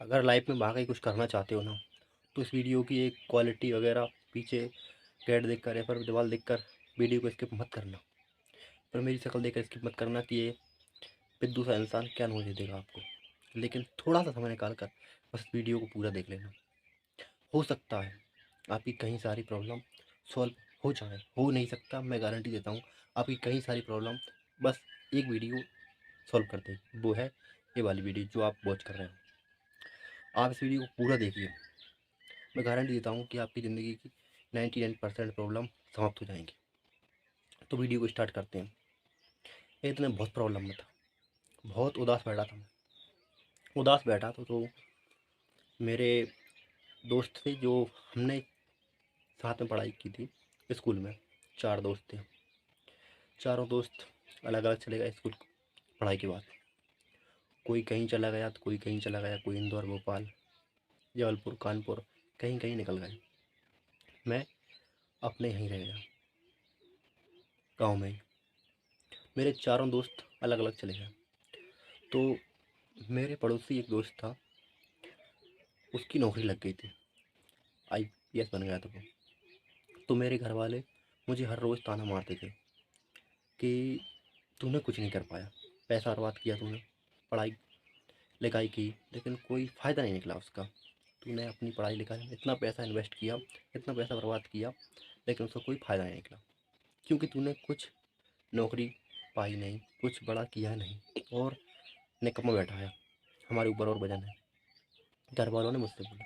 अगर लाइफ में वाक़ई कुछ करना चाहते हो ना, तो इस वीडियो की एक क्वालिटी वगैरह पीछे कैट देखकर या फिर दीवाल देखकर वीडियो को स्किप मत करना। पर मेरी शक्ल देखकर स्किप मत करना कि ये पिद्दू सा इंसान क्या नॉलेज देगा आपको। लेकिन थोड़ा-सा समय निकाल कर बस वीडियो को पूरा देख लेना। हो सकता है आपकी कई सारी प्रॉब्लम सॉल्व हो जाए, हो नहीं सकता मैं गारंटी देता हूँ, आपकी कई सारी प्रॉब्लम बस एक वीडियो सॉल्व कर देगी। वो है ये वाली वीडियो जो आप वॉच कर रहे हो। आप इस वीडियो को पूरा देखिए। मैं गारंटी देता हूँ कि आपकी ज़िंदगी की 99% प्रॉब्लम समाप्त हो जाएँगी। तो वीडियो को स्टार्ट करते हैं। एक दिन मैं बहुत प्रॉब्लम में था, बहुत उदास बैठा था मैं। उदास बैठा तो मेरे दोस्त थे जो हमने साथ में पढ़ाई की थी स्कूल में। 4 दोस्त थे। चारों दोस्त अलग-अलग चले गए स्कूल पढ़ाई के बाद। कोई कहीं चला गया तो कोई कहीं चला गया, कोई इंदौर, भोपाल, जबलपुर, कानपुर, कहीं-कहीं निकल गए। मैं अपने यहीं रह गया, गाँव में ही। मेरे चारों दोस्त अलग-अलग चले गए। तो मेरे पड़ोसी एक दोस्त था, उसकी नौकरी लग गई थी, आईपीएस बन गया था वो। तो मेरे घर वाले मुझे हर रोज़ ताना मारते थे कि तूने कुछ नहीं कर पाया, पैसा बर्बाद किया तूने, पढ़ाई लिखाई की, लेकिन कोई फ़ायदा नहीं निकला उसका। तूने अपनी पढ़ाई लिखाई में इतना पैसा इन्वेस्ट किया, इतना पैसा बर्बाद किया, लेकिन उसका कोई फ़ायदा नहीं निकला, क्योंकि तूने कुछ नौकरी पाई नहीं, कुछ बड़ा किया नहीं और निकम्मा बैठा है, हमारे ऊपर और वजन है। घर वालों ने मुझसे बोला।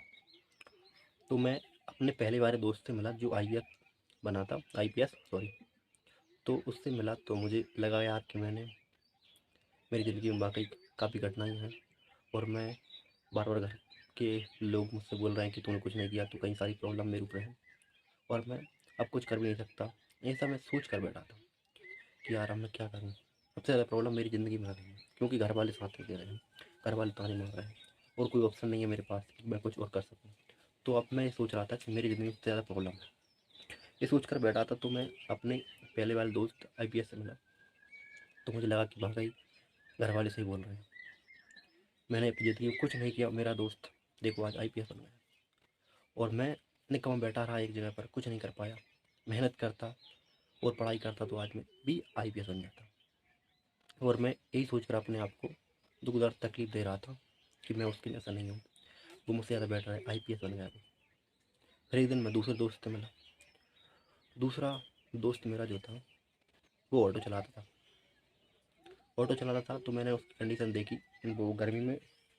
तो मैं अपने पहले वाले दोस्त से मिला जो आईएएस बना था, आईपीएस सॉरी। तो उससे मिला तो मुझे लगा यार कि मेरी ज़िंदगी में वाक़ई काफ़ी कठिनाई है और मैं बार-बार घर के लोग मुझसे बोल रहे हैं कि तूने कुछ नहीं किया, तो कई सारी प्रॉब्लम मेरे ऊपर है और मैं अब कुछ कर भी नहीं सकता। ऐसा मैं सोच कर बैठा था कि यार अब मैं क्या करूँ? सबसे ज़्यादा प्रॉब्लम मेरी ज़िंदगी में आ गई है, क्योंकि घर वाले साथ नहीं दे रहे हैं, घर वाले ताने मार रहे हैं और कोई ऑप्शन नहीं है मेरे पास कि मैं कुछ और कर सकूँ। तो अब मैं ये सोच रहा था कि मेरी ज़िंदगी में सबसे ज़्यादा प्रॉब्लम है। ये सोच कर बैठा था तो मैं अपने पहले वाले दोस्त आईपीएस से मिला, तो मुझे लगा कि वाक़ई घर वाले सही बोल रहे हैं। मैंने अपनी ज़िंदगी में कुछ नहीं किया, मेरा दोस्त देखो आज आईपीएस बन गया और मैं निकम्मा बैठा रहा एक जगह पर, कुछ नहीं कर पाया। मेहनत करता और पढ़ाई करता तो आज मैं भी आईपीएस बन जाता। और मैं यही सोचकर अपने आप को दुःख दर्द तकलीफ़ दे रहा था कि मैं उसके जैसा नहीं हूँ, वो मुझसे ज़्यादा बेटर है, आईपीएस बन गया वो। फिर एक दिन मैं दूसरे दोस्त से मिला। दूसरा दोस्त मेरा जो था वो ऑटो चलाता था। ऑटो चलाता था तो मैंने उसकी कंडीशन देखी, वो गर्मी में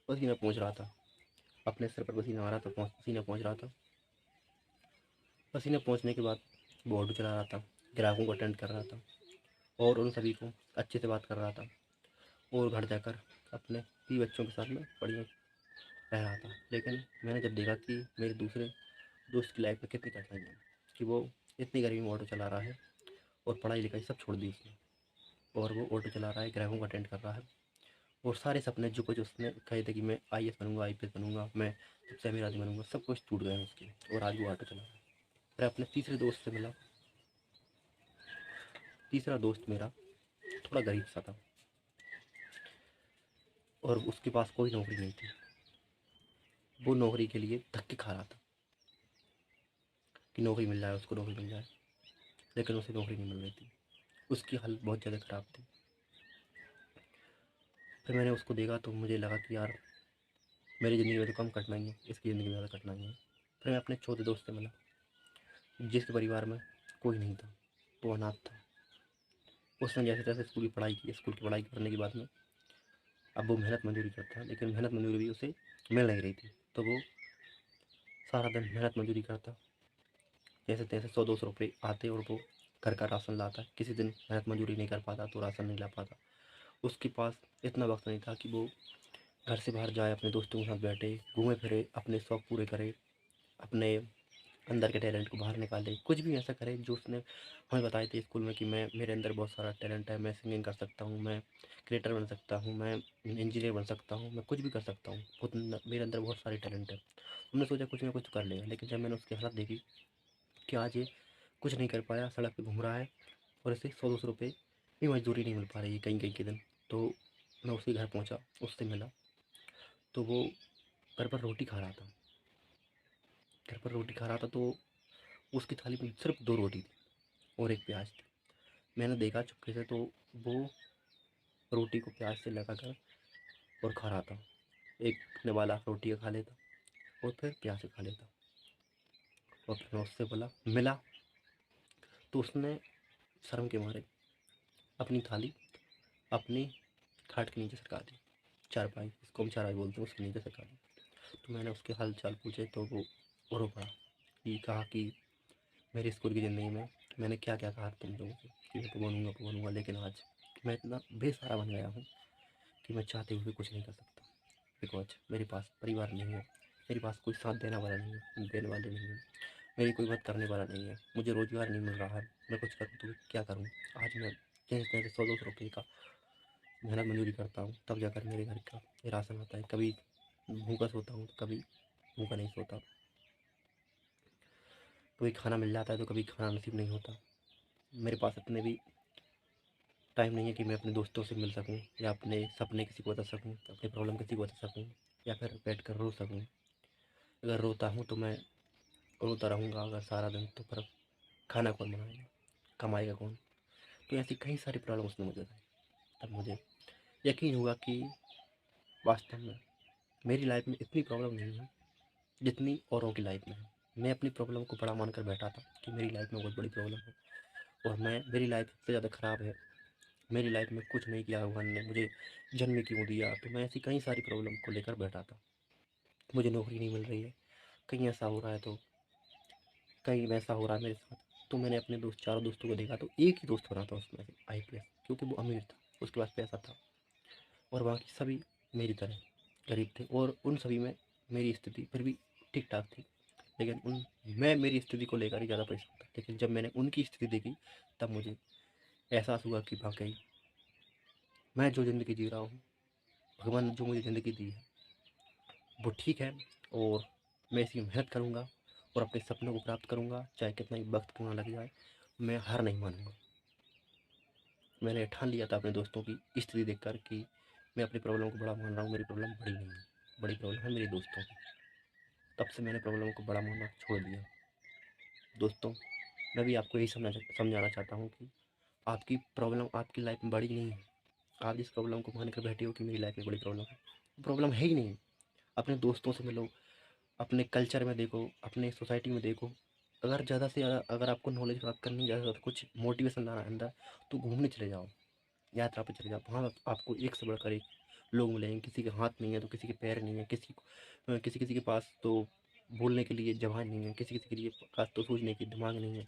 पसीना पोंछ रहा था, अपने सिर पर पसीना आ रहा था, पसीना पोंछ रहा था। पसीना पोंछने के बाद वो ऑटो चला रहा था, ग्राहकों को अटेंड कर रहा था और उन सभी को अच्छे से बात कर रहा था और घर जाकर अपने बीवी बच्चों के साथ में बढ़िया रह रहा था। लेकिन मैंने जब देखा कि मेरे दूसरे दोस्त की लाइफ में कितनी कठिनाई है, कि वो इतनी गर्मी में ऑटो चला रहा है और पढ़ाई लिखाई सब छोड़ दी उसने और वो ऑटो चला रहा है, ग्राहकों को अटेंड कर रहा है और सारे सपने जो कुछ उसने कहे थे कि मैं आईएएस बनूंगा, आईपीएस बनूंगा, मैं सबसे अमीर आदमी बनूंगा, सब कुछ टूट गए हैं उसके और आज वो ऑटो चला रहा है। फिर अपने तीसरे दोस्त से मिला। तीसरा दोस्त मेरा थोड़ा गरीब सा था और उसके पास कोई नौकरी नहीं थी। वो नौकरी के लिए धक्के खा रहा था कि नौकरी मिल जाए, उसको नौकरी मिल जाए, लेकिन उसे नौकरी नहीं मिल रही थी। उसकी हालत बहुत ज़्यादा ख़राब थी। फिर मैंने उसको देखा तो मुझे लगा कि यार मेरी ज़िंदगी में तो कम कठिनाई है, इसकी ज़िंदगी में ज़्यादा कठिनाई है। फिर मैं अपने चौथे दोस्त से मिला जिसके परिवार में कोई नहीं था, वो अनाथ था। उसने जैसे तैसे स्कूल की पढ़ाई की, स्कूल की पढ़ाई करने के बाद में अब वो मेहनत मजदूरी करता है, लेकिन मेहनत मजदूरी भी उसे मिल नहीं रही थी। तो वो सारा दिन मेहनत मजदूरी करता, जैसे तैसे 100-200 रुपये आते और वो घर का राशन लाता। किसी दिन मेहनत मजदूरी नहीं कर पाता तो राशन नहीं ला पाता। उसके पास इतना वक्त नहीं था कि वो घर से बाहर जाए, अपने दोस्तों के साथ बैठे, घूमे फिरे, अपने शौक पूरे करे, अपने अंदर के टैलेंट को बाहर निकाले, कुछ भी ऐसा करे जो उसने हमें बताए थे स्कूल में कि मैं मेरे अंदर बहुत सारा टैलेंट है, मैं सिंगिंग कर सकता हूँ, मैं क्रिएटर बन सकता हूँ, मैं इंजीनियर बन सकता हूँ, मैं कुछ भी कर सकता हूँ, मेरे अंदर बहुत सारे टैलेंट है। हमने सोचा कुछ ना कुछ तो कर लेगा, लेकिन जब मैंने उसकी हालत देखी कि आज ये कुछ नहीं कर पाया, सड़क पे घूम रहा है और इसे 100-200 रुपये भी मजदूरी नहीं मिल पा रही है कहीं कहीं के दिन। तो मैं उसके घर पहुँचा, उससे मिला। तो वो घर पर रोटी खा रहा था। घर पर रोटी खा रहा था तो उसकी थाली में सिर्फ 2 रोटी थी और 1 प्याज थी। मैंने देखा चुपके से, तो वो रोटी को प्याज से लगाकर और खा रहा था। एक निवाला रोटी का खा लेता और फिर प्याज से खा लेता। और फिर मैं उससे बोला मिला, तो उसने शर्म के मारे अपनी थाली अपनी खाट के नीचे सरका दी। चारपाई, इसको हम चारपाई बोलते हैं, उसके नीचे सरका दी। तो मैंने उसके हाल चाल पूछे तो वो रो पड़ा। ये कहा कि मेरी स्कूल की ज़िंदगी में मैंने क्या क्या कहा तुम लोगों से कि मैं तो बनूँगा, लेकिन आज मैं इतना बेसहारा बन गया हूँ कि मैं चाहते हुए भी कुछ नहीं कर सकता। बिकॉज मेरे पास परिवार नहीं है, मेरे पास कोई साथ देने वाला नहीं है, देने वाले नहीं है, मेरी कोई मदद करने वाला नहीं है, मुझे रोज़गार नहीं मिल रहा है। मैं कुछ करूँ तो क्या करूँ? आज मैं जैसे 100-200 रुपये का मेहनत मजदूरी करता हूँ, तब जाकर मेरे घर का ये राशन आता है। कभी भूखा सोता हूँ, कभी भूखा नहीं सोता। कभी खाना मिल जाता है तो कभी खाना नसीब नहीं होता। मेरे पास इतने भी टाइम नहीं है कि मैं अपने दोस्तों से मिल सकूँ या अपने सपने किसी को बता सकूँ, अपनी प्रॉब्लम किसी को बता सकूँ या फिर बैठ कर रो सकूँ। अगर रोता हूँ तो मैं रोता रहूँगा अगर सारा दिन, तो फिर खाना कौन बनाएगा, कमाएगा कौन? तो ऐसी कई सारी प्रॉब्लम उसने मुझे बताई। तब मुझे यकीन हुआ कि वास्तव में मेरी लाइफ में इतनी प्रॉब्लम नहीं है जितनी औरों की लाइफ में है। मैं अपनी प्रॉब्लम को बड़ा मानकर बैठा था कि मेरी लाइफ में बहुत बड़ी प्रॉब्लम है और मेरी लाइफ सबसे ज़्यादा ख़राब है। मेरी लाइफ में कुछ नहीं किया भगवान ने, मुझे जन्म क्यों दिया? तो मैं ऐसी कई सारी प्रॉब्लम को लेकर बैठा था। मुझे नौकरी नहीं मिल रही है, कहीं ऐसा हो रहा है तो कहीं वैसा हो रहा है मेरे साथ। तो मैंने अपने चारों दोस्तों को देखा, तो एक ही दोस्त बना था उसमें से IPS, क्योंकि वो अमीर था, उसके पास पैसा था। और बाकी सभी मेरी तरह गरीब थे और उन सभी में मेरी स्थिति फिर भी ठीक ठाक थी। लेकिन मैं मेरी स्थिति को लेकर ही ज़्यादा परेशान था। लेकिन जब मैंने उनकी स्थिति देखी तब मुझे एहसास हुआ कि वाकई मैं जो ज़िंदगी जी रहा हूँ, भगवान ने जो मुझे ज़िंदगी दी है वो ठीक है। और मैं इसकी मेहनत करूँगा और अपने सपनों को प्राप्त करूँगा, चाहे कितना ही वक्त क्यों ना लग जाए। मैं हार नहीं मानूँगा। मैंने ठान लिया था अपने दोस्तों की स्थिति देखकर कि मैं अपनी प्रॉब्लम को बड़ा मान रहा हूँ, मेरी प्रॉब्लम बड़ी नहीं है, बड़ी प्रॉब्लम है मेरे दोस्तों की। तब से मैंने प्रॉब्लम को बड़ा मानना छोड़ दिया। दोस्तों, मैं भी आपको यही समझाना चाहता हूँ कि आपकी प्रॉब्लम आपकी लाइफ में बड़ी नहीं है। आप जिस प्रॉब्लम को मान कर बैठे हो कि मेरी लाइफ में बड़ी प्रॉब्लम है, प्रॉब्लम है ही नहीं। अपने दोस्तों से मिलो, अपने कल्चर में देखो, अपने सोसाइटी में देखो। अगर ज़्यादा से ज़्यादा अगर आपको नॉलेज प्राप्त करनी है, ज़्यादा से ज़्यादा कुछ मोटिवेशन लाना है अंदर, तो घूमने चले जाओ, यात्रा पे चले जाओ। वहाँ आपको एक से बढ़कर एक लोग मिलेंगे। किसी के हाथ नहीं है तो किसी के पैर नहीं है, किसी किसी के पास तो बोलने के लिए ज़बान नहीं है, किसी किसी के लिए पास तो सोचने की दिमाग नहीं है।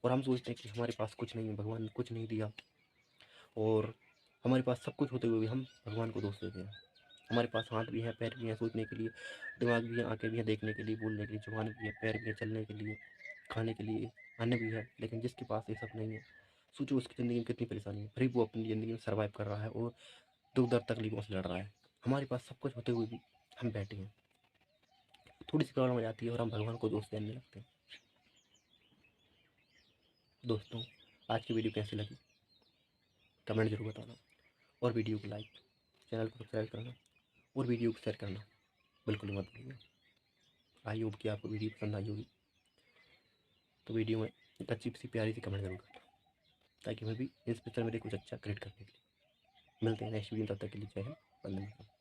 और हम सोचते हैं कि हमारे पास कुछ नहीं है, भगवान ने कुछ नहीं दिया। और हमारे पास सब कुछ होते हुए भी हम भगवान को दोष देते हैं। हमारे पास हाथ भी हैं, पैर भी हैं सोचने के लिए, दिमाग भी है, आँखें भी हैं देखने के लिए, बोलने के लिए, ज़ुबान भी है, पैर भी हैं चलने के लिए, खाने के लिए, अन्न भी है। लेकिन जिसके पास ये सब नहीं है, सोचो उसकी ज़िंदगी में कितनी परेशानी है। फिर भी वो अपनी ज़िंदगी में सर्वाइव कर रहा है और दुख दर्द तकलीफ़ों से लड़ रहा है। हमारे पास सब कुछ होते हुए भी हम बैठे हैं। थोड़ी सी प्रॉब्लम आ जाती है और हम भगवान को दोष देने लगते हैं। दोस्तों, आज की वीडियो कैसी लगी कमेंट जरूर बताना, और वीडियो को लाइक, चैनल को सब्सक्राइब करना और वीडियो को शेयर करना बिल्कुल मत भूलिएगा। आई होप कि आपको वीडियो पसंद आई होगी। तो वीडियो में एक अच्छी सी प्यारी सी कमेंट जरूर करना, ताकि मैं भी इंस्पिरेशन मेरे कुछ अच्छा क्रिएट करने के लिए। मिलते हैं नेक्स्ट वीडियो, तब तक के लिए जय हिंद, वंदे मातरम।